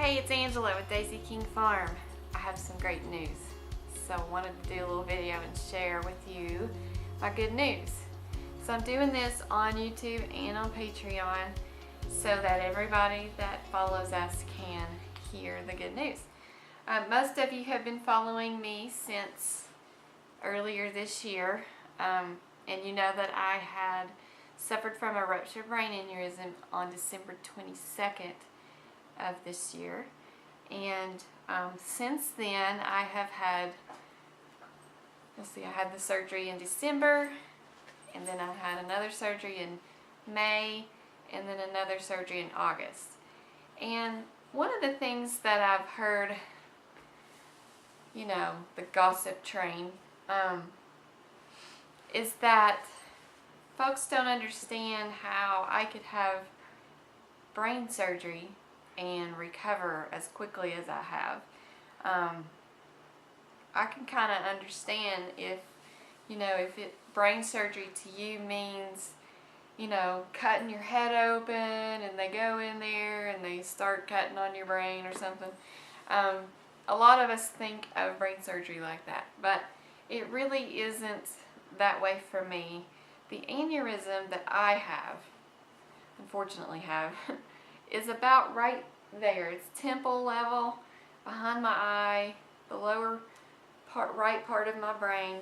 Hey, it's Angela with Daisy King Farm. I have some great news. So I wanted to do a little video and share with you my good news. So I'm doing this on YouTube and on Patreon so that everybody that follows us can hear the good news. Most of you have been following me since earlier this year, and you know that I had suffered from a ruptured brain aneurysm on December 22nd of this year, and since then I have had, I had the surgery in December, and then I had another surgery in May, and then another surgery in August. And one of the things that I've heard, you know, the gossip train, is that folks don't understand how I could have brain surgery and recover as quickly as I have. I can kind of understand if, you know, brain surgery to you means, you know, cutting your head open and they go in there and they start cutting on your brain or something. A lot of us think of brain surgery like that, but it really isn't that way for me. The aneurysm that I have, unfortunately have, is about right there. It's temple level, behind my eye, the lower part, right part of my brain.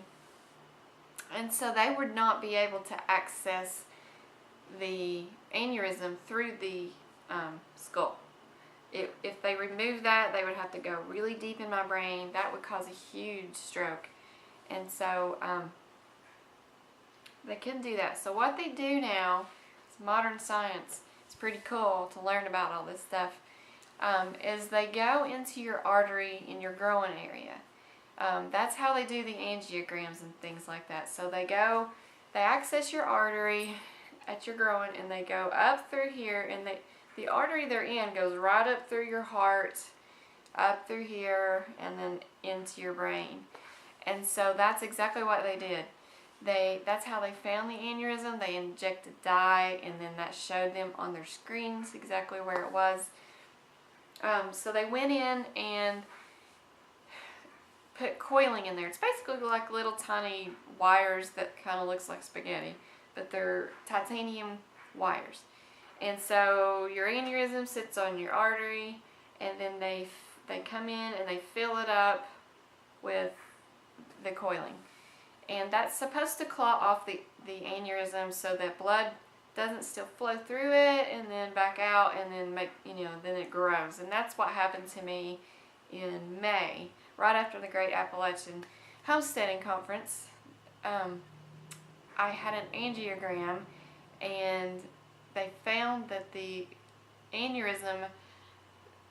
And so they would not be able to access the aneurysm through the skull. If they removed that, they would have to go really deep in my brain. That would cause a huge stroke. And so they couldn't do that. So what they do now, it's modern science, it's pretty cool to learn about all this stuff, is they go into your artery in your groin area. That's how they do the angiograms and things like that. So they access your artery at your groin, and they go up through here, and the artery they're in goes right up through your heart, up through here, and then into your brain. And so that's exactly what they did. That's how they found the aneurysm. They injected dye, and then that showed them on their screens exactly where it was. So they went in and put coiling in there. It's basically like little tiny wires that kind of looks like spaghetti, but they're titanium wires. And so your aneurysm sits on your artery, and then they come in and they fill it up with the coiling. And that's supposed to clot off the aneurysm so that blood doesn't still flow through it and then back out, and then then it grows. And that's what happened to me in May, right after the Great Appalachian Homesteading Conference. I had an angiogram, and they found that the aneurysm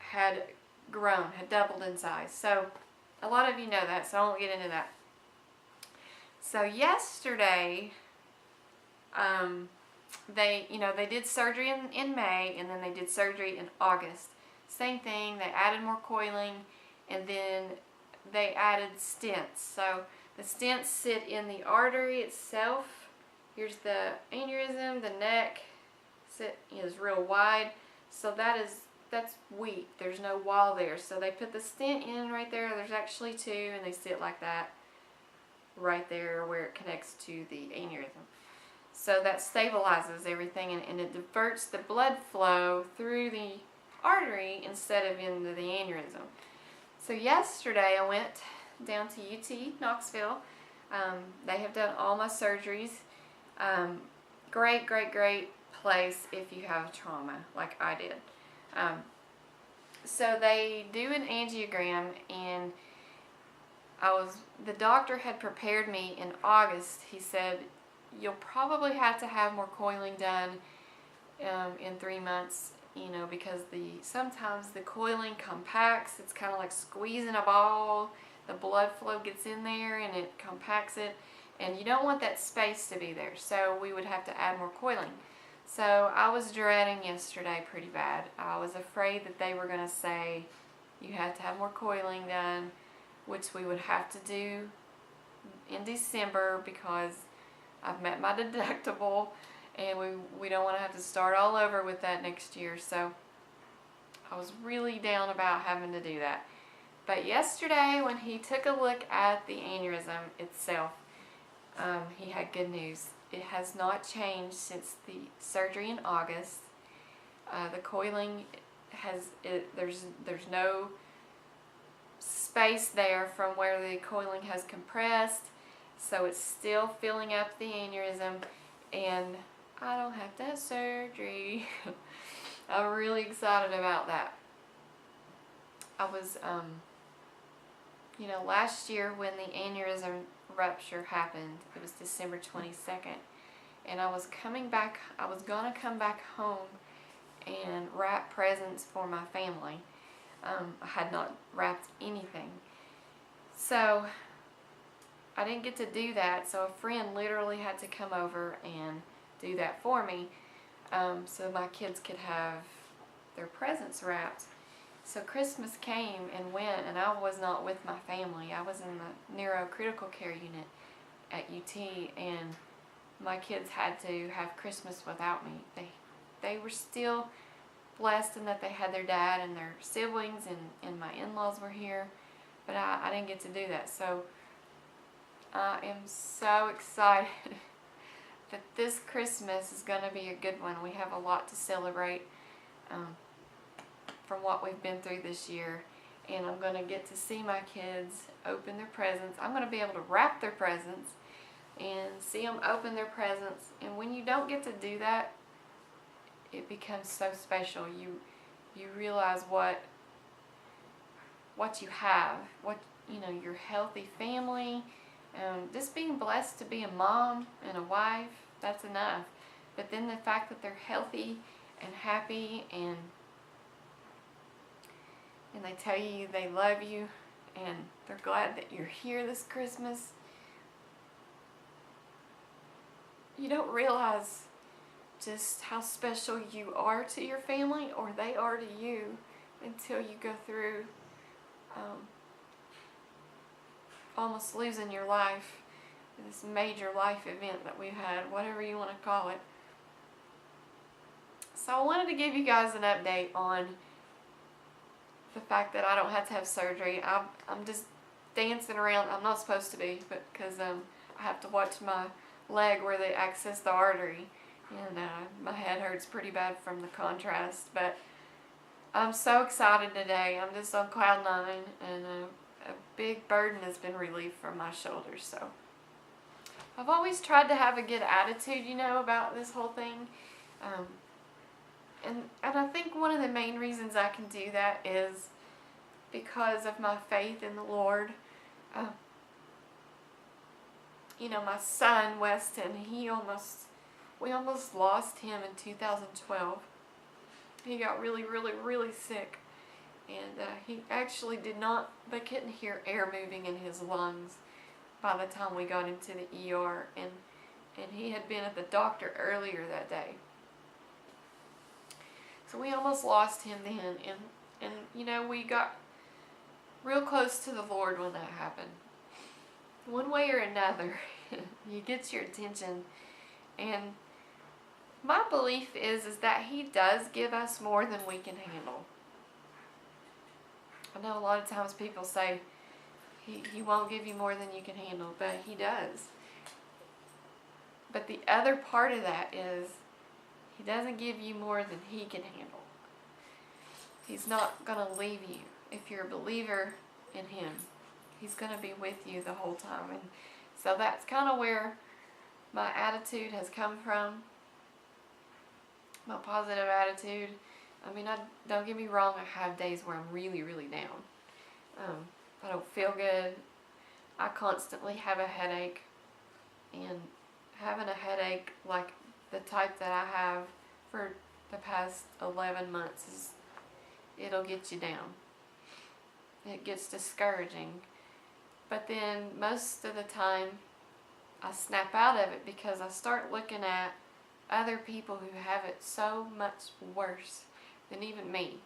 had grown, had doubled in size. So a lot of you know that, so I won't get into that. So yesterday, they did surgery in May, and then they did surgery in August. Same thing, they added more coiling, and then they added stents. So the stents sit in the artery itself. Here's the aneurysm, the neck is real wide, so that's weak. There's no wall there. So they put the stent in right there. There's actually two, and they sit like that right there where it connects to the aneurysm. So that stabilizes everything, and it diverts the blood flow through the artery instead of into the aneurysm. So yesterday I went down to UT Knoxville. They have done all my surgeries. Great place if you have trauma like I did. So they do an angiogram, and the doctor had prepared me in August. He said, you'll probably have to have more coiling done in 3 months, because sometimes the coiling compacts. It's kind of like squeezing a ball. The blood flow gets in there and it compacts it, and you don't want that space to be there, so we would have to add more coiling. So I was dreading yesterday pretty bad. I was afraid that they were going to say you have to have more coiling done, which we would have to do in December because I've met my deductible, and we don't want to have to start all over with that next year. So I was really down about having to do that. But yesterday, when he took a look at the aneurysm itself, he had good news. It has not changed since the surgery in August. The coiling there's no space there from where the coiling has compressed, so it's still filling up the aneurysm, and I don't have to have surgery. I'm really excited about that. I was, last year when the aneurysm rupture happened, it was December 22nd, and I was gonna come back home and wrap presents for my family. I had not wrapped anything. So I didn't get to do that, so a friend literally had to come over and do that for me, so my kids could have their presents wrapped. So Christmas came and went, and I was not with my family. I was in the neurocritical care unit at UT, and my kids had to have Christmas without me. They were still blessed in that they had their dad and their siblings, and my in-laws were here, but I didn't get to do that. So I am so excited that this Christmas is going to be a good one. We have a lot to celebrate from what we've been through this year, and I'm going to get to see my kids open their presents. I'm going to be able to wrap their presents and see them open their presents, and when you don't get to do that, it becomes so special. You realize what you have, your healthy family, just being blessed to be a mom and a wife, that's enough. But then the fact that they're healthy and happy, and they tell you they love you and they're glad that you're here this Christmas, you don't realize just how special you are to your family, or they are to you, until you go through almost losing your life, this major life event that we've had, whatever you want to call it. So I wanted to give you guys an update on the fact that I don't have to have surgery. I'm just dancing around. I'm not supposed to be, but because I have to watch my leg where they access the artery, and my head hurts pretty bad from the contrast. But I'm so excited today. I'm just on cloud nine, and a big burden has been relieved from my shoulders. So I've always tried to have a good attitude, about this whole thing. And I think one of the main reasons I can do that is because of my faith in the Lord. My son, Weston, we almost lost him in 2012. He got really, really, really sick. And he actually they couldn't hear air moving in his lungs by the time we got into the ER. And he had been at the doctor earlier that day. So we almost lost him then. And we got real close to the Lord when that happened. One way or another, He gets your attention. And my belief is that He does give us more than we can handle. I know a lot of times people say He won't give you more than you can handle, but He does. But the other part of that is He doesn't give you more than He can handle. He's not going to leave you. If you're a believer in Him, He's going to be with you the whole time. And so that's kind of where my attitude has come from, my positive attitude. I mean, don't get me wrong, I have days where I'm really, really down. I don't feel good. I constantly have a headache, and having a headache like the type that I have for the past 11 months, it'll get you down. It gets discouraging. But then most of the time I snap out of it because I start looking at other people who have it so much worse than even me.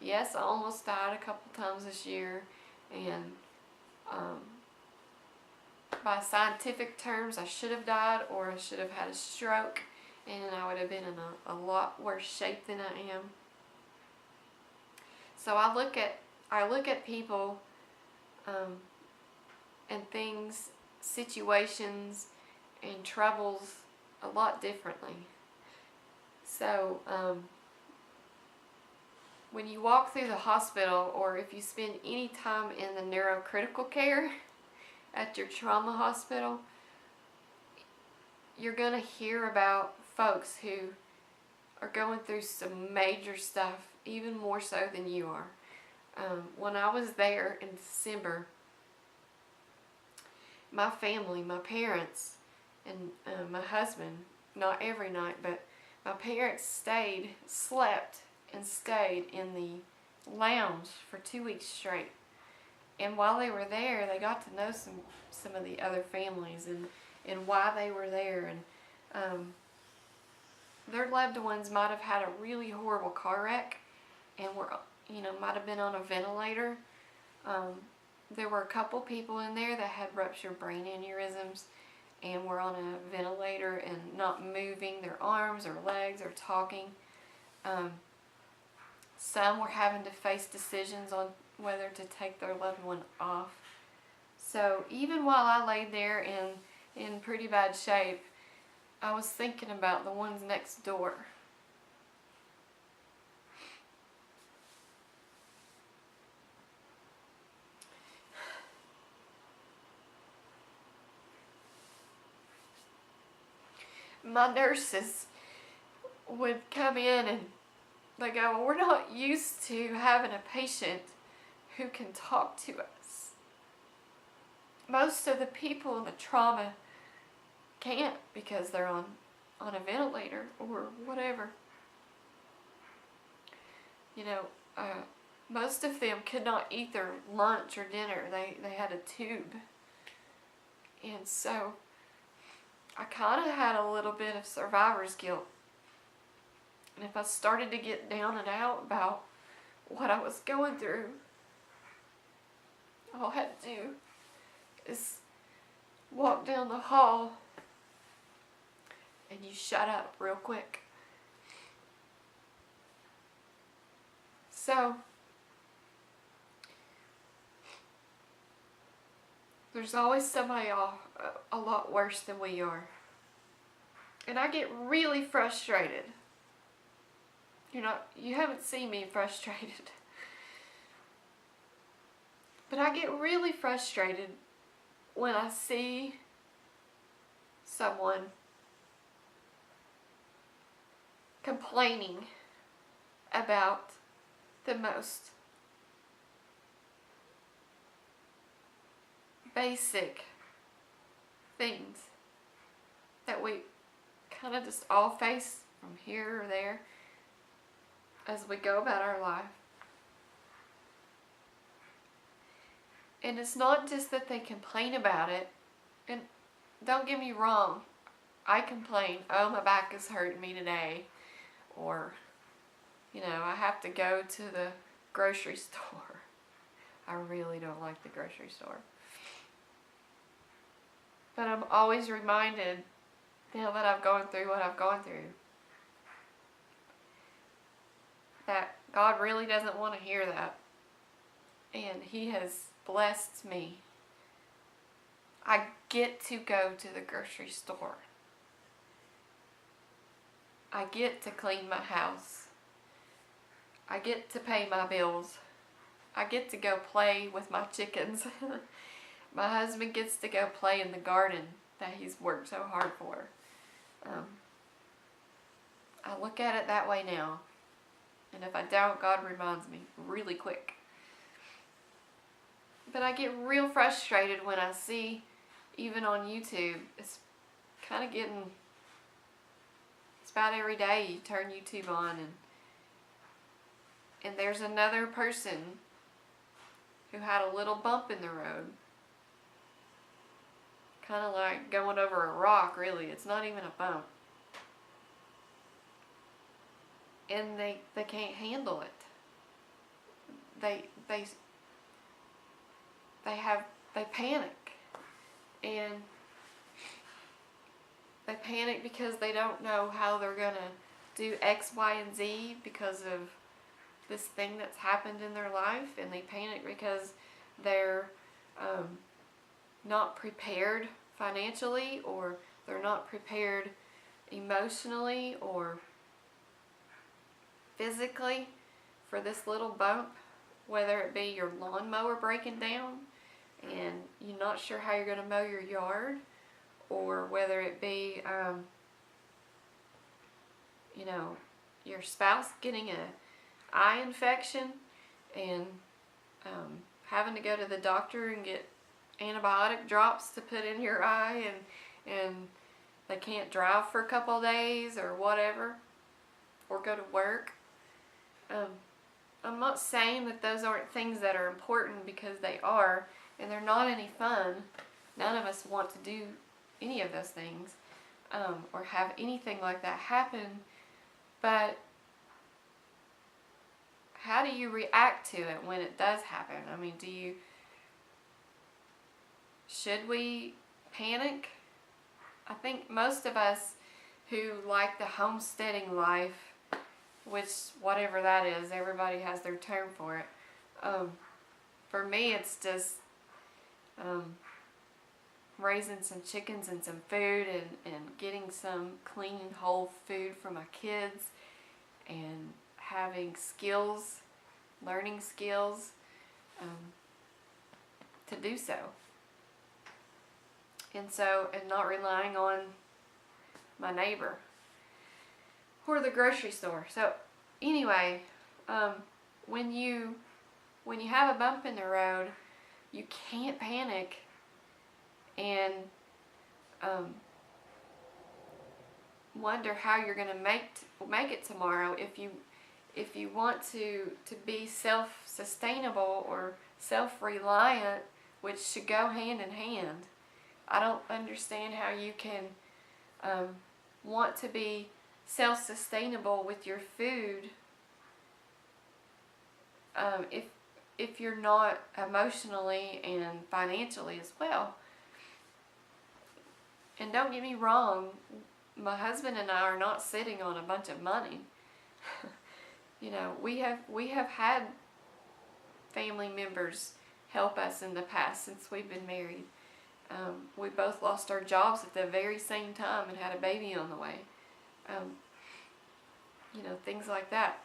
Yes, I almost died a couple times this year, and by scientific terms I should have died, or I should have had a stroke, and I would have been in a lot worse shape than I am. So I look at people and things, situations, and troubles a lot differently. So when you walk through the hospital, or if you spend any time in the neurocritical care at your trauma hospital, you're going to hear about folks who are going through some major stuff, even more so than you are. When I was there in December, my family, my parents, and my husband, not every night, but my parents slept and stayed in the lounge for 2 weeks straight. And while they were there, they got to know some of the other families and why they were there. And their loved ones might have had a really horrible car wreck and might have been on a ventilator. There were a couple people in there that had ruptured brain aneurysms and were on a ventilator and not moving their arms or legs or talking. Some were having to face decisions on whether to take their loved one off. So even while I laid there in pretty bad shape, I was thinking about the ones next door. My nurses would come in and they go, "We're not used to having a patient who can talk to us. Most of the people in the trauma can't because they're on a ventilator or whatever. Most of them could not eat their lunch or dinner. They had a tube. And so I kind of had a little bit of survivor's guilt. And if I started to get down and out about what I was going through, all I had to do is walk down the hall and you shut up real quick. So there's always somebody a lot worse than we are. And I get really frustrated. You haven't seen me frustrated. But I get really frustrated when I see someone complaining about the most basic things that we kind of just all face from here or there as we go about our life. And it's not just that they complain about it, and don't get me wrong, I complain, "Oh, my back is hurting me today," or I have to go to the grocery store. I really don't like the grocery store. But I'm always reminded, now that I've gone through what I've gone through, that God really doesn't want to hear that. And He has blessed me. I get to go to the grocery store. I get to clean my house. I get to pay my bills. I get to go play with my chickens. My husband gets to go play in the garden that he's worked so hard for. I look at it that way now. And if I don't, God reminds me really quick. But I get real frustrated when I see, even on YouTube, it's about every day you turn YouTube on and there's another person who had a little bump in the road. Kind of like going over a rock, really. It's not even a bump. And they can't handle it. They panic. And they panic because they don't know how they're going to do X, Y, and Z because of this thing that's happened in their life, and they panic because they're not prepared financially, or they're not prepared emotionally or physically for this little bump, whether it be your lawnmower breaking down and you're not sure how you're going to mow your yard, or whether it be your spouse getting an eye infection and having to go to the doctor and get antibiotic drops to put in your eye, and they can't drive for a couple of days or whatever, or go to work. I'm not saying that those aren't things that are important, because they are, and they're not any fun. None of us want to do any of those things, or have anything like that happen. But how do you react to it when it does happen? I mean, should we panic? I think most of us who like the homesteading life, which whatever that is, everybody has their term for it. For me, it's just raising some chickens and some food, and getting some clean, whole food for my kids, and having skills, learning skills to do so. And not relying on my neighbor or the grocery store. So anyway, when you have a bump in the road, you can't panic and wonder how you're going to make it tomorrow. If you want to be self-sustainable or self-reliant, which should go hand in hand. I don't understand how you can want to be self-sustainable with your food if you're not emotionally and financially as well. And don't get me wrong, my husband and I are not sitting on a bunch of money. We have had family members help us in the past since we've been married. We both lost our jobs at the very same time and had a baby on the way. Things like that.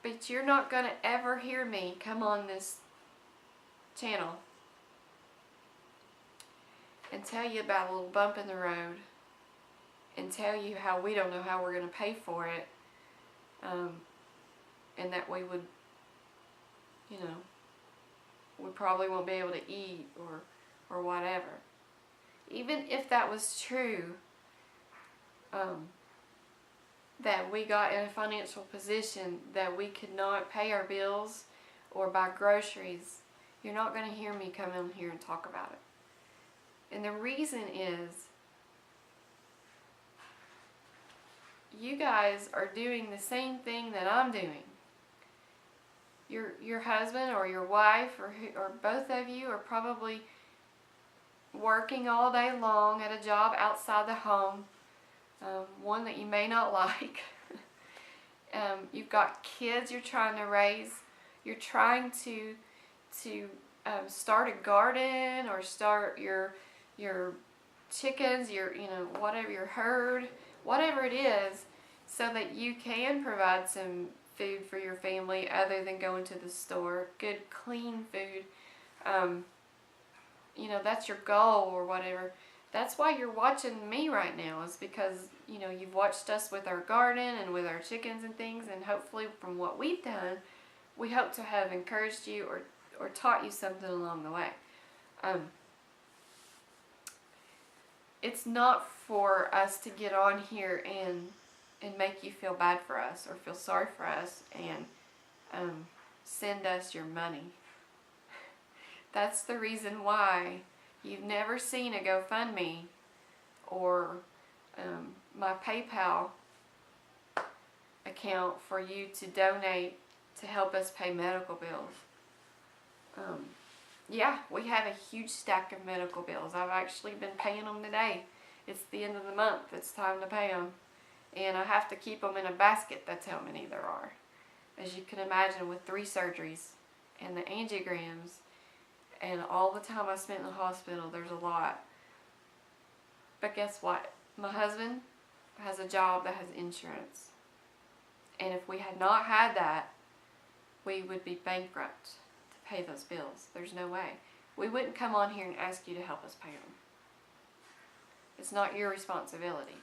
But you're not going to ever hear me come on this channel and tell you about a little bump in the road, and tell you how we don't know how we're going to pay for it, and that we would, we probably won't be able to eat or whatever. Even if that was true, that we got in a financial position that we could not pay our bills or buy groceries, you're not going to hear me come in here and talk about it. And the reason is, you guys are doing the same thing that I'm doing. Your husband or your wife or both of you are probably working all day long at a job outside the home, one that you may not like. You've got kids you're trying to raise. You're trying to start a garden, or start your chickens, whatever, your herd, whatever it is, so that you can provide some food for your family other than going to the store. Good, clean food. That's your goal or whatever. That's why you're watching me right now, is because, you've watched us with our garden and with our chickens and things, and hopefully from what we've done, we hope to have encouraged you or taught you something along the way. It's not for us to get on here and make you feel bad for us or feel sorry for us and send us your money. That's the reason why you've never seen a GoFundMe or my PayPal account for you to donate to help us pay medical bills. Yeah, we have a huge stack of medical bills. I've actually been paying them today. It's the end of the month. It's time to pay them. And I have to keep them in a basket. That's how many there are. as you can imagine, with 3 surgeries and the angiograms and all the time I spent in the hospital. There's a lot. But guess what? My husband has a job that has insurance. And if we had not had that, we would be bankrupt to pay those bills. There's no way. We wouldn't come on here and ask you to help us pay them. It's not your responsibility.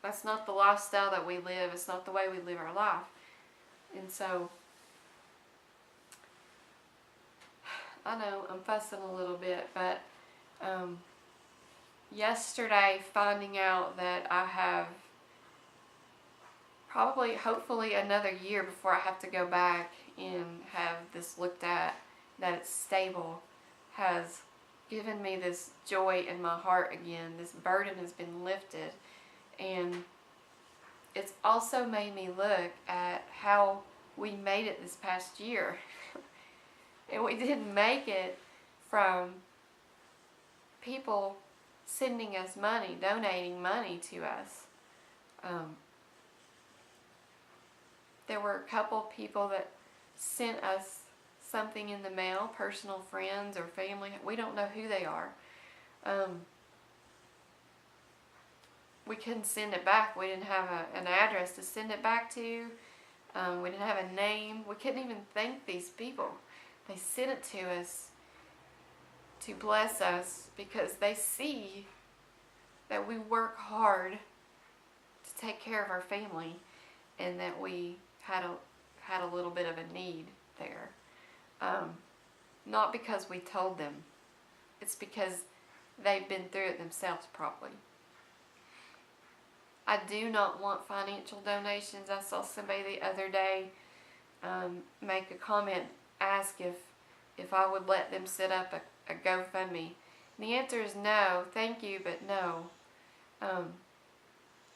That's not the lifestyle that we live. It's not the way we live our life. And so, I know I'm fussing a little bit, but yesterday finding out that I have hopefully another year before I have to go back and have this looked at, that it's stable, has given me this joy in my heart again. This burden has been lifted, and it's also made me look at how we made it this past year. And we didn't make it from people sending us money, donating money to us. There were a couple people that sent us something in the mail, personal friends or family. We don't know who they are. We couldn't send it back. We didn't have an address to send it back to. We didn't have a name. We couldn't even thank these people. They sent it to us to bless us because they see that we work hard to take care of our family, and that we had a little bit of a need there. Not because we told them. It's because they've been through it themselves probably. I do not want financial donations. I saw somebody the other day make a comment, ask if I would let them set up a GoFundMe. And the answer is no, thank you, but no.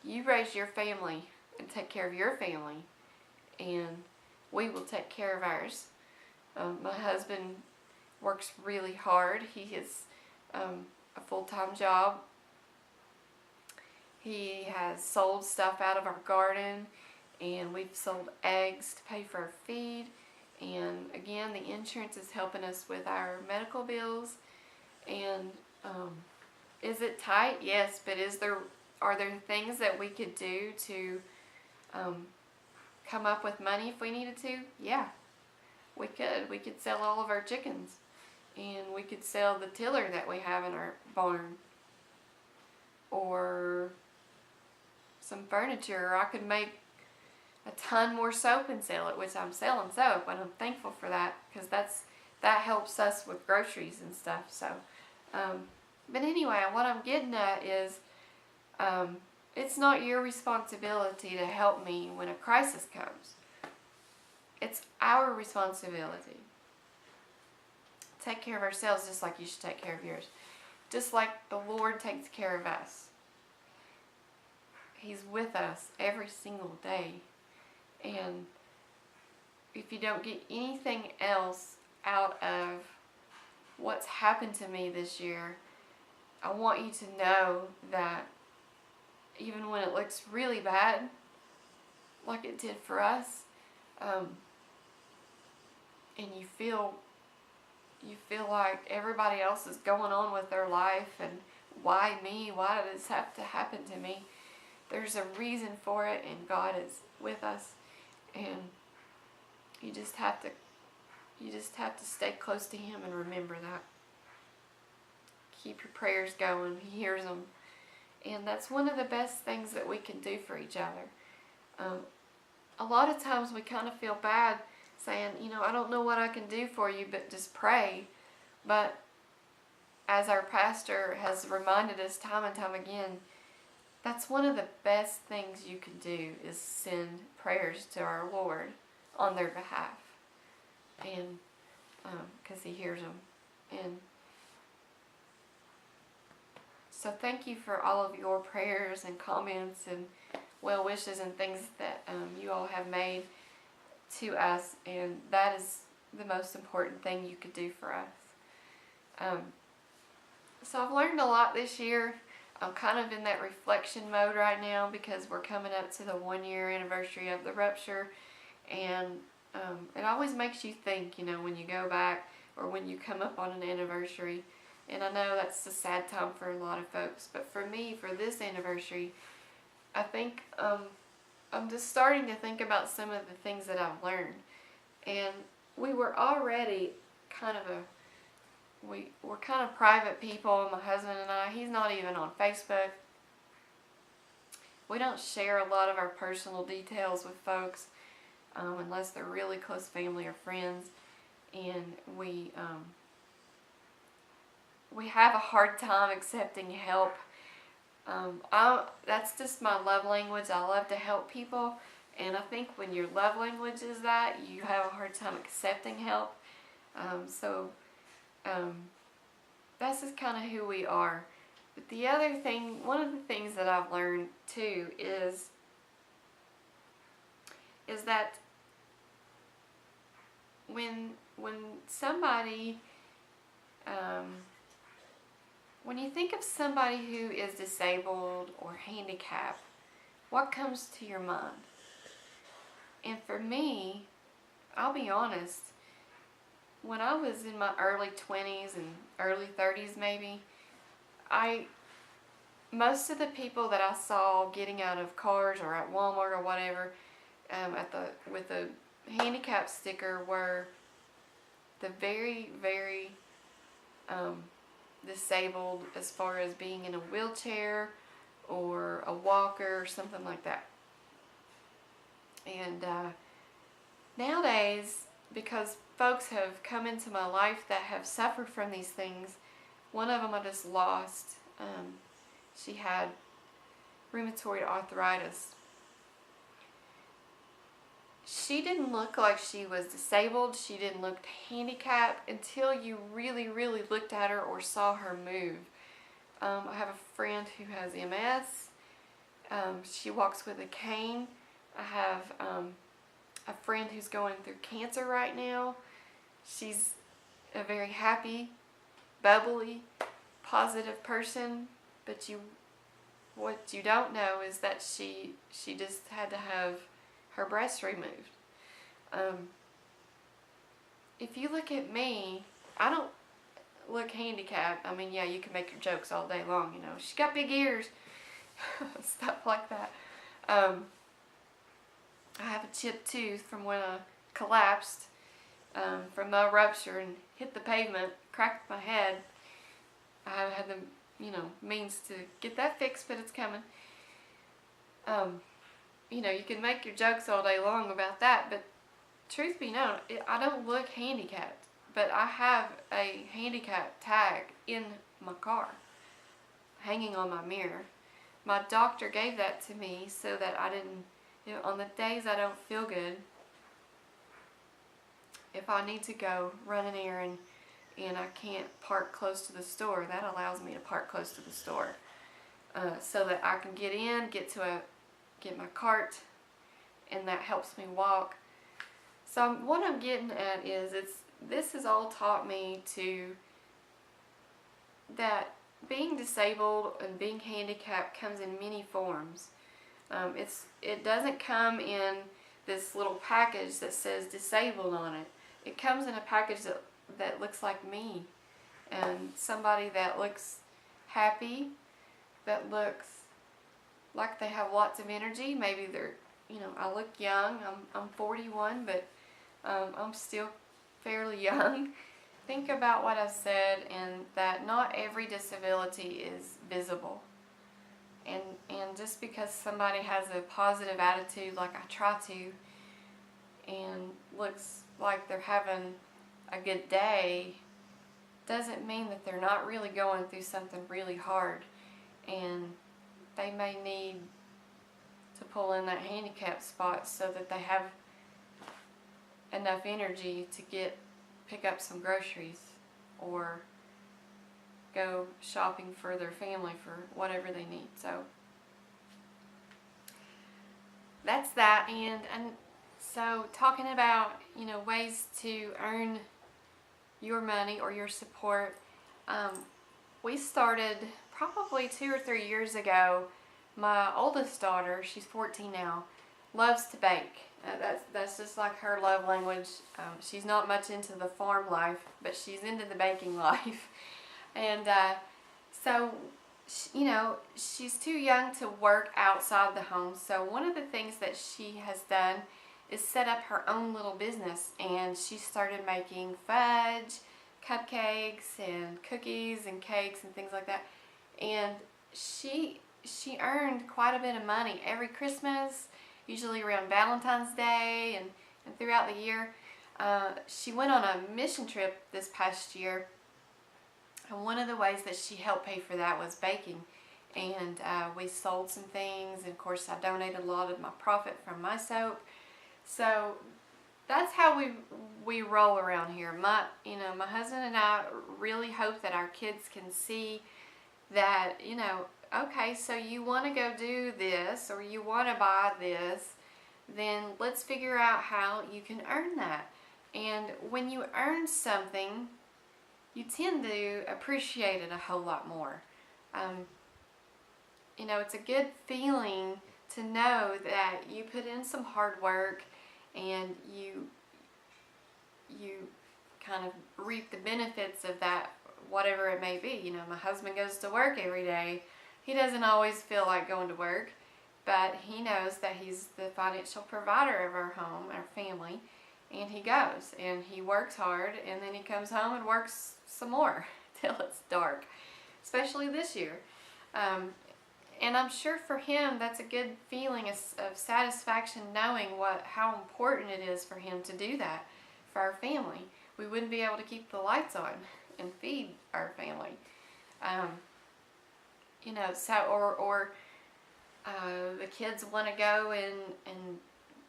You raise your family and take care of your family, and we will take care of ours. My husband works really hard. He has a full-time job. He has sold stuff out of our garden, and we've sold eggs to pay for our feed. And again, the insurance is helping us with our medical bills. And is it tight? Yes, but are there things that we could do to come up with money if we needed to? Yeah, we could. We could sell all of our chickens, and we could sell the tiller that we have in our barn, or some furniture, or I could make a ton more soap and sell it, which I'm selling soap, and I'm thankful for that, because that helps us with groceries and stuff. So, but anyway, what I'm getting at is, it's not your responsibility to help me when a crisis comes. It's our responsibility. Take care of ourselves just like you should take care of yours. Just like the Lord takes care of us. He's with us every single day. And if you don't get anything else out of what's happened to me this year, I want you to know that even when it looks really bad, like it did for us, and you feel like everybody else is going on with their life, and why me? Why did this have to happen to me? There's a reason for it, and God is with us, and you just have to stay close to Him and remember that. Keep your prayers going. He hears them, and that's one of the best things that we can do for each other. A lot of times we kind of feel bad saying, I don't know what I can do for you, but just pray. But as our pastor has reminded us time and time again, that's one of the best things you can do, is send prayers to our Lord on their behalf, and because He hears them. And so thank you for all of your prayers and comments and well wishes and things that you all have made to us, and that is the most important thing you could do for us. So I've learned a lot this year. I'm kind of in that reflection mode right now because we're coming up to the 1-year anniversary of the rupture, and it always makes you think, you know, when you go back or when you come up on an anniversary. And I know that's a sad time for a lot of folks, but for me, for this anniversary, I think I'm just starting to think about some of the things that I've learned. And we were already kind of we're kind of private people, my husband and I. He's not even on Facebook. We don't share a lot of our personal details with folks unless they're really close family or friends. And we have a hard time accepting help. That's just my love language. I love to help people, and I think when your love language is that, you have a hard time accepting help. That's just kind of who we are. But the other thing, one of the things that I've learned too is that when somebody when you think of somebody who is disabled or handicapped, what comes to your mind? And for me, I'll be honest, when I was in my early 20s and early 30s maybe, most of the people that I saw getting out of cars or at Walmart or whatever with the handicap sticker were the very, very disabled as far as being in a wheelchair or a walker or something like that. And nowadays, because folks have come into my life that have suffered from these things, one of them I just lost. She had rheumatoid arthritis. She didn't look like she was disabled. She didn't look handicapped until you really, really looked at her or saw her move. I have a friend who has MS. She walks with a cane. I have a friend who's going through cancer right now. She's a very happy, bubbly, positive person, but what you don't know is that she just had to have her breast removed. If you look at me, I don't look handicapped. I mean, yeah, you can make your jokes all day long, you know. She's got big ears, stuff like that. I have a chipped tooth from when I collapsed from my rupture and hit the pavement, cracked my head. I haven't had the, means to get that fixed, but it's coming. You can make your jokes all day long about that, but truth be known, I don't look handicapped, but I have a handicap tag in my car, hanging on my mirror. My doctor gave that to me so that I didn't, on the days I don't feel good, if I need to go run an errand and I can't park close to the store, that allows me to park close to the store, so that I can get in, get my cart, and that helps me walk. So what I'm getting at is this has all taught me that being disabled and being handicapped comes in many forms. It doesn't come in this little package that says disabled on it. It comes in a package that looks like me, and somebody that looks happy, that looks like they have lots of energy. Maybe they're, I look young. I'm 41, but I'm still fairly young. Think about what I said, and that not every disability is visible. And just because somebody has a positive attitude like I try to, and looks like they're having a good day, doesn't mean that they're not really going through something really hard, and they may need to pull in that handicap spot so that they have enough energy to pick up some groceries or go shopping for their family for whatever they need. So that's that. And so talking about ways to earn your money or your support, we started probably 2 or 3 years ago, my oldest daughter, she's 14 now, loves to bake. That's just like her love language. She's not much into the farm life, but she's into the baking life. And so, you know, she's too young to work outside the home. So one of the things that she has done is set up her own little business, and she started making fudge, cupcakes, and cookies and cakes and things like that. And she earned quite a bit of money every Christmas, usually around Valentine's Day and throughout the year. She went on a mission trip this past year, and one of the ways that she helped pay for that was baking. And we sold some things, and of course I donated a lot of my profit from my soap. So that's how we roll around here. My husband and I really hope that our kids can see that, you know, okay, so you want to go do this, or you want to buy this, then let's figure out how you can earn that. And when you earn something, you tend to appreciate it a whole lot more. You know, it's a good feeling to know that you put in some hard work and you kind of reap the benefits of that, whatever it may be. You know, my husband goes to work every day. He doesn't always feel like going to work, but he knows that he's the financial provider of our home, our family, and he goes and he works hard, and then he comes home and works some more till it's dark, especially this year. And I'm sure for him that's a good feeling of satisfaction, knowing how important it is for him to do that for our family. We wouldn't be able to keep the lights on and feed our family. You know, so or the kids want to go and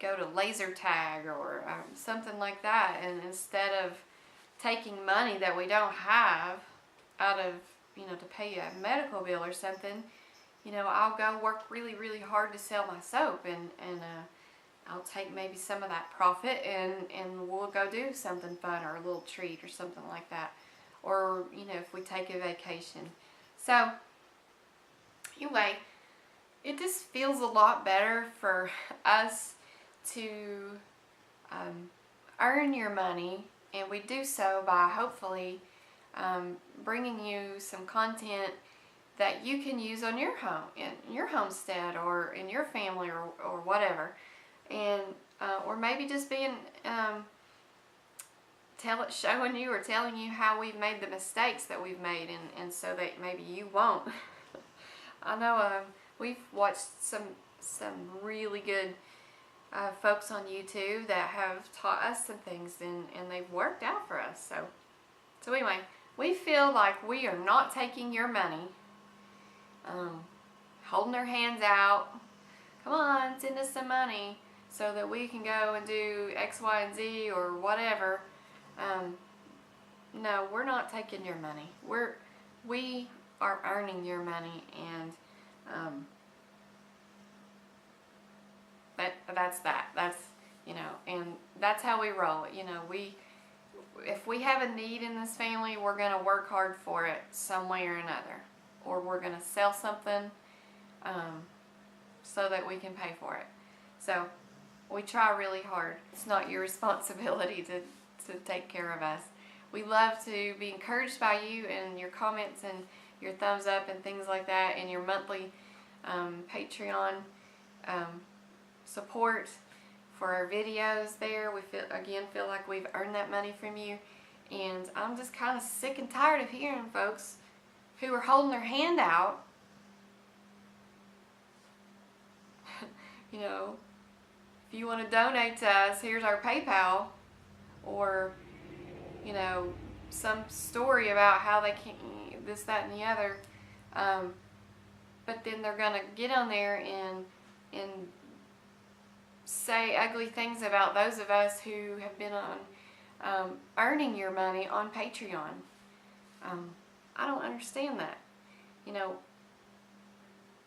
go to laser tag or something like that, and instead of taking money that we don't have out of, you know, to pay a medical bill or something, you know, I'll go work really, really hard to sell my soap, and I'll take maybe some of that profit and we'll go do something fun or a little treat or something like that. Or, you know, if we take a vacation. So, anyway, it just feels a lot better for us to earn your money, and we do so by hopefully bringing you some content that you can use on your home, in your homestead, or in your family, or whatever, and or maybe just being showing you or telling you how we've made the mistakes that we've made, and so that maybe you won't. I know we've watched some really good folks on YouTube that have taught us some things, and they've worked out for us. So anyway, we feel like we are not taking your money, holding our hands out. Come on, send us some money so that we can go and do X, Y, and Z or whatever. No, we're not taking your money. We are earning your money, and that's that. That's, you know, and that's how we roll. You know, if we have a need in this family, we're going to work hard for it some way or another, or we're going to sell something so that we can pay for it. So we try really hard. It's not your responsibility to take care of us. We love to be encouraged by you and your comments and your thumbs up and things like that, and your monthly Patreon support for our videos there. We feel like we've earned that money from you, and I'm just kind of sick and tired of hearing folks who are holding their hand out, you know, if you want to donate to us, here's our PayPal, or, you know, some story about how they can this, that, and the other, but then they're gonna get on there and say ugly things about those of us who have been on earning your money on Patreon. I don't understand that. You know,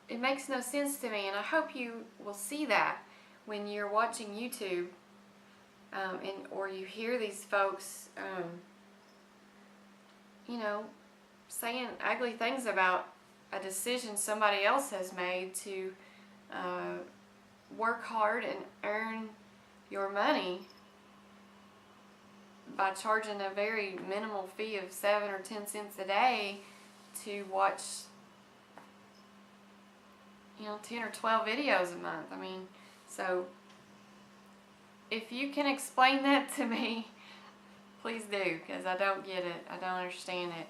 it makes no sense to me, and I hope you will see that when you're watching YouTube, or you hear these folks, you know, saying ugly things about a decision somebody else has made to work hard and earn your money by charging a very minimal fee of 7 or 10 cents a day to watch, 10 or 12 videos a month. I mean, so if you can explain that to me, please do, because I don't get it. I don't understand it.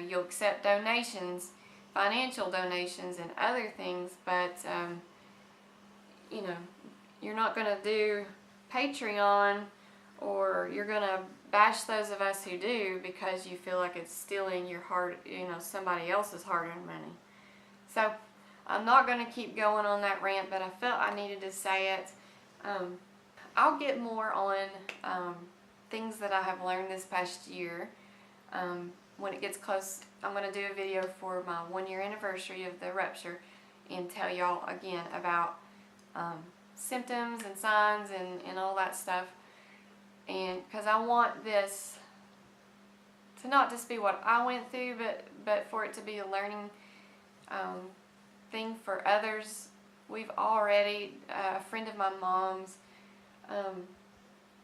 You'll accept donations, financial donations and other things, but you're not going to do Patreon, or you're going to bash those of us who do because you feel like it's stealing your somebody else's hard-earned money. So I'm not going to keep going on that rant, but I felt I needed to say it. I'll get more on things that I have learned this past year. When it gets close, I'm going to do a video for my 1-year anniversary of the rupture and tell y'all again about symptoms and signs and all that stuff. And because I want this to not just be what I went through, but for it to be a learning thing for others. We've already, a friend of my mom's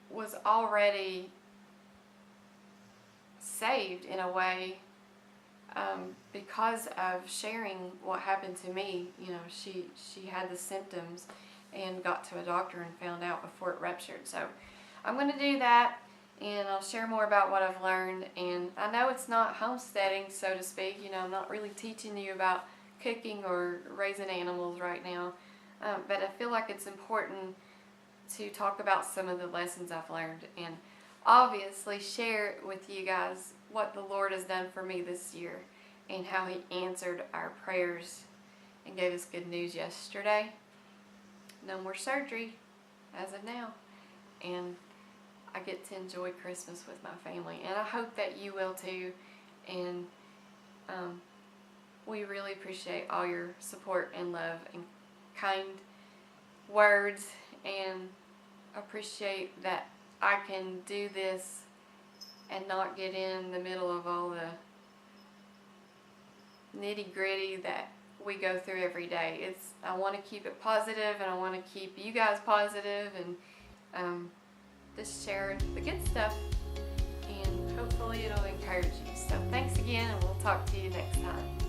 was already saved in a way because of sharing what happened to me. She had the symptoms and got to a doctor and found out before it ruptured. So I'm going to do that, and I'll share more about what I've learned. And I know it's not homesteading, so to speak. I'm not really teaching you about cooking or raising animals right now, but I feel like it's important to talk about some of the lessons I've learned, and obviously share with you guys what the Lord has done for me this year and how He answered our prayers and gave us good news yesterday. No more surgery as of now, and I get to enjoy Christmas with my family, and I hope that you will too. And we really appreciate all your support and love and kind words, and appreciate that I can do this and not get in the middle of all the nitty-gritty that we go through every day. I want to keep it positive, and I want to keep you guys positive, and just share the good stuff, and hopefully it'll encourage you. So thanks again, and we'll talk to you next time.